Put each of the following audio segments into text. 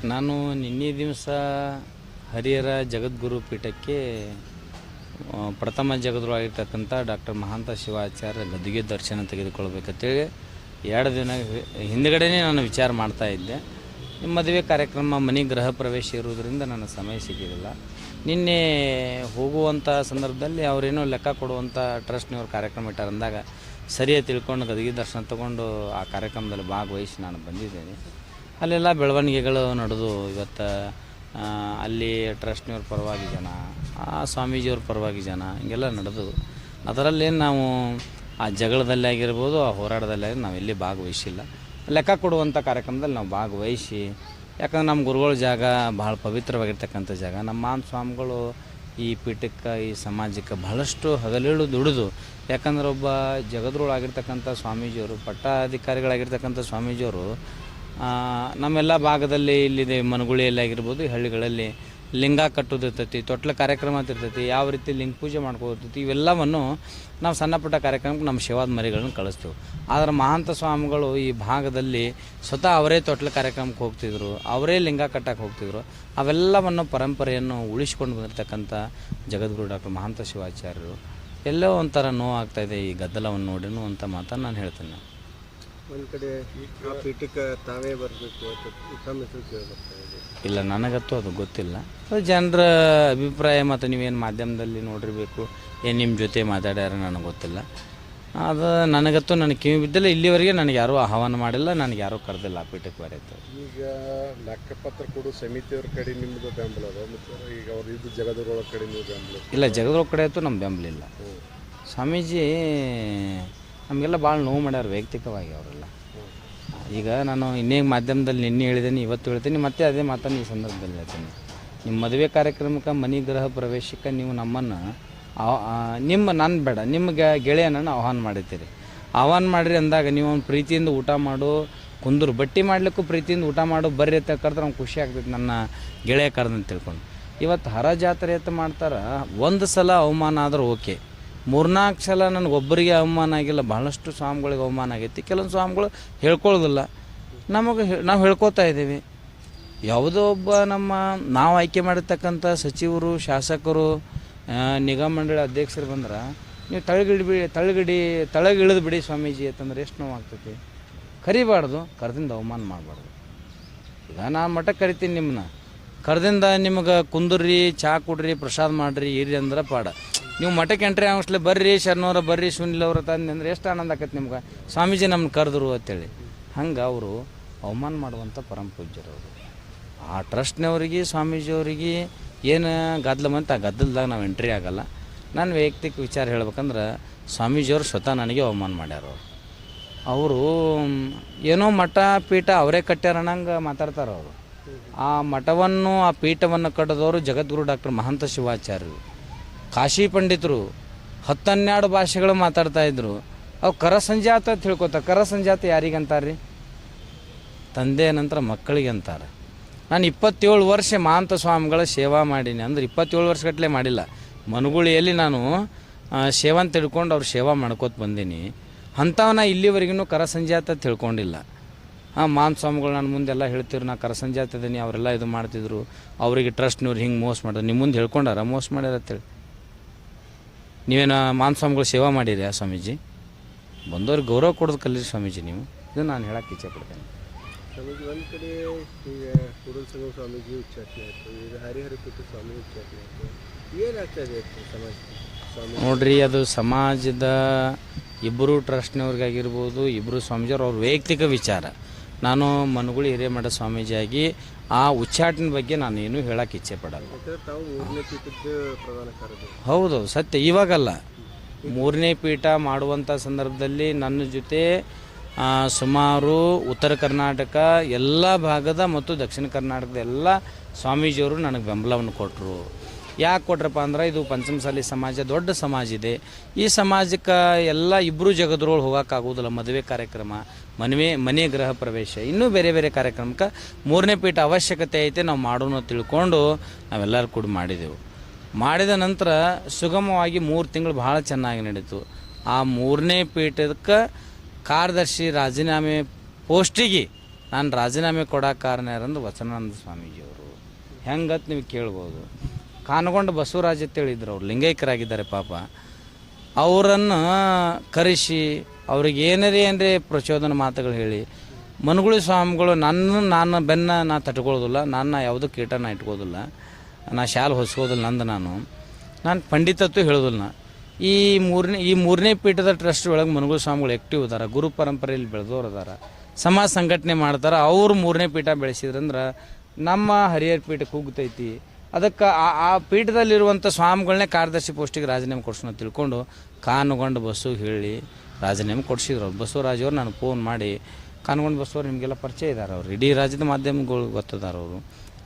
ನಾನು ನಿನ್ನೆ ದಿವಸ ಹರಿಹರ ಜಗದ್ಗುರು ಪೀಠಕ್ಕೆ ಪ್ರಥಮ ಜಗದ್ಗುರು ಆಗಿರ್ತಕ್ಕಂಥ ಡಾಕ್ಟರ್ ಮಹಾಂತ ಶಿವಾಚಾರ್ಯ ಗದ್ದುಗೆ ದರ್ಶನ ತೆಗೆದುಕೊಳ್ಬೇಕಂತೇಳಿ 2 ದಿನ ಹಿಂದುಗಡೆನೇ ನಾನು ವಿಚಾರ ಮಾಡ್ತಾ ಇದ್ದೆ. ನಿಮ್ಮ ಮದುವೆ ಕಾರ್ಯಕ್ರಮ ಮನೆ ಗೃಹ ಪ್ರವೇಶ ಇರುವುದರಿಂದ ನನ್ನ ಸಮಯ ಸಿಕ್ಕಿರಲಿಲ್ಲ. ನಿನ್ನೆ ಹೋಗುವಂಥ ಸಂದರ್ಭದಲ್ಲಿ ಅವರೇನೋ ಲೆಕ್ಕ ಕೊಡುವಂಥ ಟ್ರಸ್ಟ್ನವ್ರು ಕಾರ್ಯಕ್ರಮ ಇಟ್ಟಾರೆ ಅಂದಾಗ ಸರಿಯಾಗಿ ತಿಳ್ಕೊಂಡು ಗದ್ದುಗೆ ದರ್ಶನ ತೊಗೊಂಡು ಆ ಕಾರ್ಯಕ್ರಮದಲ್ಲಿ ಭಾಗವಹಿಸಿ ನಾನು ಬಂದಿದ್ದೇನೆ. ಅಲ್ಲೆಲ್ಲ ಬೆಳವಣಿಗೆಗಳು ನಡೆದು ಇವತ್ತು ಅಲ್ಲಿ ಟ್ರಸ್ಟ್ನವ್ರ ಪರವಾಗಿ ಜನ, ಆ ಸ್ವಾಮೀಜಿಯವ್ರ ಪರವಾಗಿ ಜನ ಹಿಂಗೆಲ್ಲ ನಡೆದು ಅದರಲ್ಲೇನು ನಾವು ಆ ಜಗಳದಲ್ಲಿ ಆಗಿರ್ಬೋದು, ಆ ಹೋರಾಟದಲ್ಲಿ ನಾವೆಲ್ಲಿ ಭಾಗವಹಿಸಿಲ್ಲ. ಲೆಕ್ಕ ಕೊಡುವಂಥ ಕಾರ್ಯಕ್ರಮದಲ್ಲಿ ನಾವು ಭಾಗವಹಿಸಿ, ಯಾಕಂದ್ರೆ ನಮ್ಮ ಗುರುಗಳ ಜಾಗ ಭಾಳ ಪವಿತ್ರವಾಗಿರ್ತಕ್ಕಂಥ ಜಾಗ. ನಮ್ಮ ಮಹಾನ್ ಸ್ವಾಮಿಗಳು ಈ ಪೀಠಕ್ಕೆ, ಈ ಸಮಾಜಕ್ಕೆ ಬಹಳಷ್ಟು ಹಗಲಿರುಳು ದುಡಿದು, ಯಾಕಂದ್ರೆ ಒಬ್ಬ ಜಗದ್ಗುರುಗಳಾಗಿರ್ತಕ್ಕಂಥ ಸ್ವಾಮೀಜಿಯವರು, ಪಟ್ಟಾಧಿಕಾರಿಗಳಾಗಿರ್ತಕ್ಕಂಥ ಸ್ವಾಮೀಜಿಯವರು ನಮ್ಮೆಲ್ಲ ಭಾಗದಲ್ಲಿ ಇಲ್ಲಿದೆ ಮನಗುಳಿಯಲ್ಲಿ ಆಗಿರ್ಬೋದು, ಹಳ್ಳಿಗಳಲ್ಲಿ ಲಿಂಗ ಕಟ್ಟೋದಿರ್ತೈತಿ, ತೊಟ್ಲ ಕಾರ್ಯಕ್ರಮ ಅಂತ ಇರ್ತೈತಿ, ಯಾವ ರೀತಿ ಲಿಂಗ ಪೂಜೆ ಮಾಡ್ಕೋತಿರ್ತೀವಿ, ಇವೆಲ್ಲವನ್ನು ನಾವು ಸಣ್ಣ ಪುಟ್ಟ ಕಾರ್ಯಕ್ರಮಕ್ಕೆ ನಮ್ಮ ಸೇವಾದ ಮರಿಗಳನ್ನು ಕಳಿಸ್ತೇವೆ. ಆದರೆ ಮಹಾಂತ ಸ್ವಾಮಿಗಳು ಈ ಭಾಗದಲ್ಲಿ ಸ್ವತಃ ಅವರೇ ತೊಟ್ಲ ಕಾರ್ಯಕ್ರಮಕ್ಕೆ ಹೋಗ್ತಿದ್ರು, ಅವರೇ ಲಿಂಗ ಕಟ್ಟಕ್ಕೆ ಹೋಗ್ತಿದ್ರು. ಅವೆಲ್ಲವನ್ನು ಪರಂಪರೆಯನ್ನು ಉಳಿಸ್ಕೊಂಡು ಬಂದಿರತಕ್ಕಂಥ ಜಗದ್ಗುರು ಡಾಕ್ಟರ್ ಮಹಾಂತ ಶಿವಾಚಾರ್ಯರು ಎಲ್ಲೋ ಒಂಥರ ನೋವಾಗ್ತಾಯಿದೆ ಈ ಗದ್ದಲವನ್ನು ನೋಡಿನೂ ಅಂತ ಮಾತನ್ನು ನಾನು ಹೇಳ್ತೇನೆ. ಒಂದು ಕಡೆ ಆ ಪೀಠಕ್ಕೆ ತಾವೇ ಬರಬೇಕು ತಮ್ಮ ಹೆಸರು ಕೇಳಬರ್ತಾ ಇದೆ. ಇಲ್ಲ, ನನಗಂತೂ ಅದು ಗೊತ್ತಿಲ್ಲ. ಅದು ಜನರ ಅಭಿಪ್ರಾಯ, ಮತ್ತು ನೀವೇನು ಮಾಧ್ಯಮದಲ್ಲಿ ನೋಡಿರಬೇಕು, ಏನು ನಿಮ್ಮ ಜೊತೆ ಮಾತಾಡ್ಯಾರ ನನಗೆ ಗೊತ್ತಿಲ್ಲ. ಅದು ನನಗಂತೂ ನನಗೆ ಕಿವಿ ಬಿದ್ದಿಲ್ಲ. ಇಲ್ಲಿವರೆಗೆ ನನಗೆ ಯಾರೂ ಆಹ್ವಾನ ಮಾಡಿಲ್ಲ, ನನಗೆ ಯಾರೂ ಕರೆದಿಲ್ಲ ಆ ಪೀಠಕ್ಕೆ ಬರೆಯುತ್ತೆ. ಈಗ ಲೆಕ್ಕಪತ್ರ ಕೊಡು ಸಮಿತಿಯವ್ರ ಕಡೆ ನಿಮ್ಮದು ಬೆಂಬಲ ಅದ, ಮತ್ತು ಈಗ ಅವ್ರು ಇದು ಜಗದ್ಗುರುಗಳ ಕಡೆ ನೀವು ಬೆಂಬಲ? ಇಲ್ಲ, ಜಗದ್ಗುರು ಕಡೆ ಅಂತೂ ನಮ್ಮ ಬೆಂಬಲ ಇಲ್ಲ. ಸ್ವಾಮೀಜಿ ನಮಗೆಲ್ಲ ಭಾಳ ನೋವು ಮಾಡ್ಯಾರ ವೈಯಕ್ತಿಕವಾಗಿ ಅವರೆಲ್ಲ. ಈಗ ನಾನು ಇನ್ನೇ ಮಾಧ್ಯಮದಲ್ಲಿ ನಿನ್ನೆ ಹೇಳಿದ್ದೀನಿ, ಇವತ್ತು ಹೇಳ್ತೀನಿ, ಮತ್ತೆ ಅದೇ ಮಾತನ್ನು ಈ ಸಂದರ್ಭದಲ್ಲಿ ಹೇಳ್ತೀನಿ. ನಿಮ್ಮ ಮದುವೆ ಕಾರ್ಯಕ್ರಮಕ್ಕೆ, ಮನೆ ಗೃಹ ಪ್ರವೇಶಕ್ಕೆ ನೀವು ನಮ್ಮನ್ನು ನಾನು ಬೇಡ, ನಿಮ್ಮ ಗೆಳೆಯನನ್ನು ಆಹ್ವಾನ ಮಾಡಿರ್ತೀರಿ. ಆಹ್ವಾನ ಮಾಡಿರಿ ಅಂದಾಗ ನೀವು ಒಂದು ಪ್ರೀತಿಯಿಂದ ಊಟ ಮಾಡು, ಕುಂದರು ಬಟ್ಟೆ ಮಾಡಲಿಕ್ಕೂ ಪ್ರೀತಿಯಿಂದ ಊಟ ಮಾಡು, ಬರ್ರಿ ಅಂತ ಕರೆದ್ರೆ ಅವ್ನು ಖುಷಿ ಆಗ್ತೈತೆ, ನನ್ನ ಗೆಳೆಯ ಕರೆದಂತ ತಿಳ್ಕೊಂಡು. ಇವತ್ತು ಹರ ಜಾತ್ರೆ ಅಂತ ಮಾಡ್ತಾರೆ, ಒಂದು ಸಲ ಅವಮಾನ ಆದ್ರೆ ಓಕೆ, 3-4 ಸಲ ನನಗೊಬ್ಬರಿಗೆ ಅವಮಾನ ಆಗಿಲ್ಲ, ಭಾಳಷ್ಟು ಸ್ವಾಮಿಗಳಿಗೆ ಅವಮಾನ ಆಗೈತಿ. ಕೆಲವೊಂದು ಸ್ವಾಮಿಗಳು ಹೇಳ್ಕೊಳ್ಳೋದಿಲ್ಲ, ನಾವು ಹೇಳ್ಕೊತಾ ಇದ್ದೀವಿ. ಯಾವುದೋ ಒಬ್ಬ ನಾವು ಆಯ್ಕೆ ಮಾಡಿರ್ತಕ್ಕಂಥ ಸಚಿವರು, ಶಾಸಕರು, ನಿಗಮ ಮಂಡಳಿ ಅಧ್ಯಕ್ಷರು ಬಂದ್ರೆ ನೀವು ತಳಗಿಳಿದು ಬಿಡಿ ಸ್ವಾಮೀಜಿ ಅಂತಂದ್ರೆ ಎಷ್ಟು ನೋವಾಗ್ತೈತಿ. ಕರಿಬಾರ್ದು, ಕರೆದಿಂದ ಅವಮಾನ ಮಾಡಬಾರ್ದು. ಈಗ ನಾನು ಮಠಕ್ಕೆ ಕರಿತೀನಿ, ನಿಮ್ಮನ್ನ ಕರೆದಿಂದ ನಿಮಗೆ ಕುಂದ್ರಿ, ಚಹಾ ಕುಡ್ರಿ, ಪ್ರಸಾದ ಮಾಡಿರಿ, ಇರ್ರಿ ಅಂದ್ರೆ ಪಾಡ. ನೀವು ಮಠಕ್ಕೆ ಎಂಟ್ರಿ ಆಗೋಷ್ಟಲೆ ಬರ್ರಿ ಶರಣವ್ರ, ಬರ್ರಿ ಸುನಿಲ್ ಅವ್ರ ತಂದೆ ಅಂದ್ರೆ ಎಷ್ಟು ಆನಂದ ಆಕೈತೆ ನಿಮ್ಗೆ, ಸ್ವಾಮೀಜಿ ನಮ್ಮನ್ನು ಕರೆದ್ರು ಅಂತೇಳಿ. ಹಂಗೆ ಅವರು ಅವಮಾನ ಮಾಡುವಂಥ ಪರಮ ಪೂಜ್ಯರು ಅವರು. ಆ ಟ್ರಸ್ಟ್ನವ್ರಿಗೆ, ಸ್ವಾಮೀಜಿಯವ್ರಿಗೆ ಏನು ಗದ್ದಲ ಬಂತು, ಆ ಗದ್ದಲದಾಗ ನಾವು ಎಂಟ್ರಿ ಆಗೋಲ್ಲ. ನಾನು ವೈಯಕ್ತಿಕ ವಿಚಾರ ಹೇಳ್ಬೇಕಂದ್ರೆ, ಸ್ವಾಮೀಜಿಯವರು ಸ್ವತಃ ನನಗೆ ಅವಮಾನ ಮಾಡ್ಯಾರ. ಅವರು ಏನೋ ಮಠ ಪೀಠ ಅವರೇ ಕಟ್ಟ್ಯಾರ ಅನ್ನಂಗೆ ಮಾತಾಡ್ತಾರೆ ಅವರು. ಆ ಮಠವನ್ನು, ಆ ಪೀಠವನ್ನು ಕಟ್ಟಿದವರು ಜಗದ್ಗುರು ಡಾಕ್ಟರ್ ಮಹಾಂತ ಶಿವಾಚಾರ್ಯರು, ಕಾಶಿ ಪಂಡಿತರು. 10-12 ಭಾಷೆಗಳು ಮಾತಾಡ್ತಾಯಿದ್ರು. ಅವು ಕರಸಂಜಾತ ಅಂತ ತಿಳ್ಕೊತಾರೆ. ಕರಸಂಜಾತ ಯಾರಿಗಂತಾರೆ ರೀ? ತಂದೆ ನಂತರ ಮಕ್ಕಳಿಗೆ ಅಂತಾರೆ. ನಾನು 27 ವರ್ಷ ಮಹಾಂತ ಸ್ವಾಮಿಗಳ ಸೇವಾ ಮಾಡೀನಿ. ಅಂದ್ರೆ 27 ವರ್ಷಗಟ್ಟಲೆ ಮಾಡಿಲ್ಲ, ಮನುಗುಳಿಯಲ್ಲಿ ನಾನು ಸೇವಂತ ತಿಳ್ಕೊಂಡು ಅವ್ರು ಸೇವಾ ಮಾಡ್ಕೋತ ಬಂದೀನಿ. ಅಂಥವನ್ನ ಇಲ್ಲಿವರೆಗೂ ಕರಸಂಜಾತ ತಿಳ್ಕೊಂಡಿಲ್ಲ. ಮಹಾಂತ ಸ್ವಾಮಿಗಳು ನನ್ನ ಮುಂದೆಲ್ಲ ಹೇಳ್ತಿದ್ರು, ನಾ ಕರಸಂಜಾತಿದ್ದೀನಿ, ಅವರೆಲ್ಲ ಇದು ಮಾಡ್ತಿದ್ರು, ಅವರಿಗೆ ಟ್ರಸ್ಟ್ನವ್ರು ಹಿಂಗೆ ಮೋಸ ಮಾಡಿದ್ರು. ನಿಮ್ಮ ಮುಂದೆ ಹೇಳ್ಕೊಂಡಾರ ಮೋಸ ಮಾಡ್ಯಾರ ಅಂತೇಳಿ? ನೀವೇನು ಮಹಾಂತ ಸ್ವಾಮಿಗಳು ಸೇವಾ ಮಾಡಿರಿ? ಆ ಸ್ವಾಮೀಜಿ ಬಂದವ್ರಿಗೆ ಗೌರವ ಕೊಡೋದು ಕಲೀರಿ ಸ್ವಾಮೀಜಿ ನೀವು. ಇದು ನಾನು ಹೇಳಕ್ಕೆ ಇಚ್ಛೆ ಪಡ್ತೇನೆ. ಸ್ವಾಮೀಜಿ ಒಂದು ಕಡೆ ಈಗ ಕೂಡಲ ಸಂಗಮ ಸ್ವಾಮೀಜಿ ಉಚ್ಚಾಟನೆ ಆಯಿತು, ಈಗ ಹರಿಹರ ಪೀಠ ಸ್ವಾಮಿ ಉಚ್ಚಾಟನೆ ಆಯಿತು. ಏನಾಗ್ತಾ ಇದೆ ಸಮಾಜ? ನೋಡ್ರಿ, ಅದು ಸಮಾಜದ ಇಬ್ಬರು ಟ್ರಸ್ಟ್ನವ್ರಿಗಾಗಿರ್ಬೋದು, ಇಬ್ಬರು ಸ್ವಾಮೀಜಿಯವ್ರು ಅವ್ರ ವೈಯಕ್ತಿಕ ವಿಚಾರ. ನಾನು ಮನಗುಳಿ ಹಿರೇಮಠ ಸ್ವಾಮೀಜಿಯಾಗಿ ಆ ಉಚ್ಚಾಟನೆ ಬಗ್ಗೆ ನಾನು ಏನೂ ಹೇಳಕ್ಕೆ ಇಚ್ಛೆ ಪಡಲ್ಲ. ತಾವು 3ನೇ ಪೀಠದ ಪ್ರಧಾನ ಕಾರ್ಯದರ್ಶಿ. ಹೌದು, ಸತ್ಯ. ಇವಾಗಲ್ಲ, 3ನೇ ಪೀಠ ಮಾಡುವಂಥ ಸಂದರ್ಭದಲ್ಲಿ ನನ್ನ ಜೊತೆ ಸುಮಾರು ಉತ್ತರ ಕರ್ನಾಟಕ ಎಲ್ಲ ಭಾಗದ ಮತ್ತು ದಕ್ಷಿಣ ಕರ್ನಾಟಕದ ಎಲ್ಲ ಸ್ವಾಮೀಜಿಯವರು ನನಗೆ ಬೆಂಬಲವನ್ನು ಕೊಟ್ಟರು. ಯಾಕೆ ಕೊಟ್ರಪ್ಪ ಅಂದ್ರೆ, ಇದು ಪಂಚಮಸಾಲಿ ಸಮಾಜ ದೊಡ್ಡ ಸಮಾಜ ಇದೆ. ಈ ಸಮಾಜಕ್ಕೆ ಎಲ್ಲ ಇಬ್ಬರು ಜಗದ್ರೋಳು ಹೋಗೋಕ್ಕಾಗೋದಿಲ್ಲ. ಮದುವೆ ಕಾರ್ಯಕ್ರಮ, ಮನೆ ಗೃಹ ಪ್ರವೇಶ, ಇನ್ನೂ ಬೇರೆ ಬೇರೆ ಕಾರ್ಯಕ್ರಮಕ್ಕೆ 3ನೇ ಪೀಠ ಅವಶ್ಯಕತೆ ಐತೆ, ನಾವು ಮಾಡೋಣ ತಿಳ್ಕೊಂಡು ನಾವೆಲ್ಲರೂ ಕೂಡ ಮಾಡಿದೆವು. ಮಾಡಿದ ನಂತರ ಸುಗಮವಾಗಿ 3 ತಿಂಗಳು ಭಾಳ ಚೆನ್ನಾಗಿ ನಡೀತು. ಆ 3ನೇ ಪೀಠಕ್ಕೆ ಕಾರ್ಯದರ್ಶಿ ರಾಜೀನಾಮೆ ಪೋಸ್ಟಿಗೆ ನಾನು ರಾಜೀನಾಮೆ ಕೊಡೋಕೆ ಕಾರಣ ಯಾರಂದ್ರೆ ವಚನಾನಂದ ಸ್ವಾಮೀಜಿಯವರು. ಹೆಂಗತ್ ನೀವು ಕೇಳ್ಬೋದು. ಕಾನಗೊಂಡ ಬಸವರಾಜ್ ಅಂತೇಳಿದ್ರು, ಅವ್ರು ಲಿಂಗೈಕ್ಯರಾಗಿದ್ದಾರೆ ಪಾಪ. ಅವರನ್ನು ಕರೆಸಿ ಅವ್ರಿಗೆ ಏನೇ ಪ್ರಚೋದನ ಮಾತುಗಳು ಹೇಳಿ, ಮನುಗುಳಿ ಸ್ವಾಮಿಗಳು ನಾನು ಬೆನ್ನ ತಟ್ಕೊಳ್ಳೋದಿಲ್ಲ, ನಾನು ಯಾವುದೂ ಕೀಟನ ಇಟ್ಕೋದಿಲ್ಲ, ನಾ ಶಾಲೆ ಹೊಸ್ಕೋದಿಲ್ಲ, ನಾನು ಪಂಡಿತತ್ವ ಹೇಳೋದಿಲ್ಲ. ಈ ಮೂರನೇ ಪೀಠದ ಟ್ರಸ್ಟ್ ಒಳಗೆ ಮನುಗುಳಿ ಸ್ವಾಮಿಗಳು ಆ್ಯಕ್ಟಿವ್ ಇದಾರೆ, ಗುರು ಪರಂಪರೆಯಲ್ಲಿ ಬೆಳೆದವ್ರು ಅದಾರ, ಸಮಾಜ ಸಂಘಟನೆ ಮಾಡ್ತಾರೆ. ಅವರು ಮೂರನೇ ಪೀಠ ಬೆಳೆಸಿದ್ರಂದ್ರೆ ನಮ್ಮ ಹರಿಹರ ಪೀಠ ಕುಗ್ತೈತಿ. ಅದಕ್ಕೆ ಆ ಪೀಠದಲ್ಲಿರುವಂಥ ಸ್ವಾಮಿಗಳನ್ನೇ ಕಾರ್ಯದರ್ಶಿ ಪೋಸ್ಟಿಗೆ ರಾಜೀನಾಮೆ ಕೊಡ್ಸೋಣ ತಿಳ್ಕೊಂಡು ಕಾನಗೊಂಡ ಬಸ್ಸು ಹೇಳಿ ರಾಜೀನಾಮೆ ಕೊಡಿಸಿದ್ರು. ಅವ್ರು ಬಸವರಾಜವ್ರು ನಾನು ಫೋನ್ ಮಾಡಿ, ಕಾನಗೊಂಡ ಬಸವರು ನಿಮಗೆಲ್ಲ ಪರಿಚಯ ಇದ್ದಾರೆ, ಅವ್ರು ಇಡೀ ರಾಜ್ಯದ ಮಾಧ್ಯಮಗಳು ಗೊತ್ತಿದ್ದಾರೆ, ಅವರು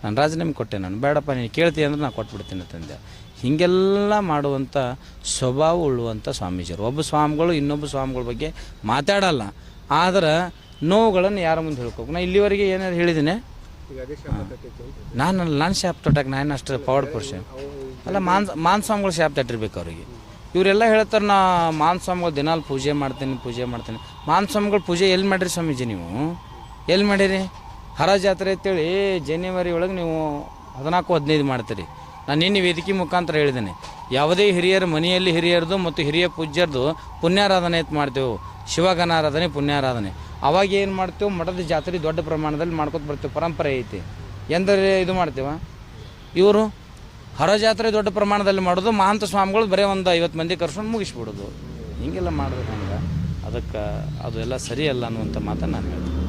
ನಾನು ರಾಜೀನಾಮೆ ಕೊಟ್ಟೆ, ನಾನು ಬೇಡಪ್ಪ ನೀನು ಕೇಳ್ತೀನಿ ಅಂದ್ರೆ ನಾನು ಕೊಟ್ಬಿಡ್ತೀನಿ ತಂದೆ. ಹೀಗೆಲ್ಲ ಮಾಡುವಂಥ ಸ್ವಭಾವ ಉಳ್ಳುವಂಥ ಸ್ವಾಮೀಜಿಯವರು. ಒಬ್ಬ ಸ್ವಾಮಿಗಳು ಇನ್ನೊಬ್ಬ ಸ್ವಾಮಿಗಳ ಬಗ್ಗೆ ಮಾತಾಡಲ್ಲ, ಆದ್ರೆ ನೋವುಗಳನ್ನು ಯಾರ ಮುಂದೆ ಹೇಳ್ಕೋಬೇಕು. ನಾನು ಇಲ್ಲಿವರೆಗೆ ಏನಾದ್ರು ಹೇಳಿದ್ದೀನಿ? ನಾನು ಶಾಪ್ ತೊಟ್ಟಕ್ಕೆ ನಾನು ಅಷ್ಟು ಪವರ್ ಪರ್ಸನ್ ಅಲ್ಲ. ಮಾನ್ ಸ್ವಾಮಿಗಳು ಶಾಪ್ ತಟ್ಟಿರ್ಬೇಕು ಅವರಿಗೆ. ಇವರೆಲ್ಲ ಹೇಳ್ತಾರೆ ನಾ ಮಾನ್ ಸ್ವಾಮಿಗಳು ದಿನಾಲು ಪೂಜೆ ಮಾಡ್ತೀನಿ. ಮಾನ್ ಸ್ವಾಮಿಗಳು ಪೂಜೆ ಎಲ್ಲಿ ಮಾಡಿರಿ ಸ್ವಾಮೀಜಿ? ನೀವು ಎಲ್ಲಿ ಮಾಡಿರಿ? ಹರ ಜಾತ್ರೆ ಅಂತೇಳಿ ಜನವರಿ ಒಳಗೆ ನೀವು 14-15 ಮಾಡ್ತೀರಿ. ನಾನು ನಿನ್ನೆ ವೇದಿಕೆ ಮುಖಾಂತರ ಹೇಳಿದ್ದೇನೆ, ಯಾವುದೇ ಹಿರಿಯರ ಮನೆಯಲ್ಲಿ ಹಿರಿಯರದು ಮತ್ತು ಹಿರಿಯ ಪೂಜ್ಯರದು ಪುಣ್ಯಾರಾಧನೆ ಅಂತ ಮಾಡ್ತೇವೆ, ಶಿವಗಣಾರಾಧನೆ ಪುಣ್ಯಾರಾಧನೆ. ಅವಾಗ ಏನು ಮಾಡ್ತೇವೆ, ಮಠದ ಜಾತ್ರೆ ದೊಡ್ಡ ಪ್ರಮಾಣದಲ್ಲಿ ಮಾಡ್ಕೊತ ಬರ್ತೀವಿ, ಪರಂಪರೆ ಐತಿ ಎಂದರೆ ಇದು ಮಾಡ್ತೇವ. ಇವರು ಹರ ಜಾತ್ರೆ ದೊಡ್ಡ ಪ್ರಮಾಣದಲ್ಲಿ ಮಾಡೋದು, ಮಹಾಂತ ಸ್ವಾಮಿಗಳು ಬರೀ ಒಂದು 50 ಮಂದಿ ಕರ್ಸ್ಕೊಂಡು ಮುಗಿಸ್ಬಿಡೋದು. ಹೀಗೆಲ್ಲ ಮಾಡೋದು ಹಂಗೆ. ಅದಕ್ಕೆ ಅದು ಎಲ್ಲ ಸರಿಯಲ್ಲ ಅನ್ನುವಂಥ ಮಾತನ್ನು ನಾನು ಹೇಳ್ತೀನಿ.